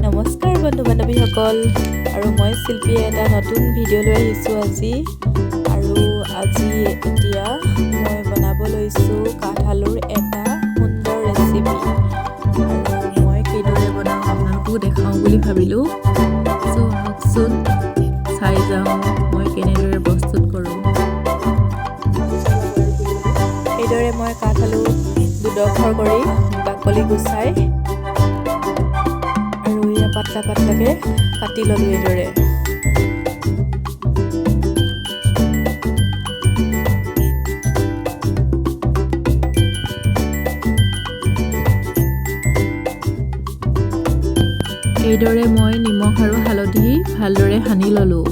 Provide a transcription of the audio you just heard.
নমস্কাৰ বন্ধু বান্ধৱীসকল, আৰু মই শিল্পীয়ে এটা নতুন ভিডিঅ' লৈ আহিছোঁ আজি। আৰু আজি এতিয়া মই বনাব লৈছোঁ কাঠআলুৰ এটা সুন্দৰ ৰেচিপি। আৰু মই কিদৰে বনাওঁ আপোনালোকো দেখাওঁ বুলি ভাবিলোঁ। চ' আহকচোন চাই যাওঁ মই কেনেদৰে প্ৰস্তুত কৰোঁ। এইদৰে মই কাঠআলু দুডোখৰ কৰি বাকলি গুচাই পাতলা পাতলাকে কাটি ল'লোঁ এইদৰে। এইদৰে মই নিমখ আৰু হালধি ভালদৰে সানি ল'লোঁ।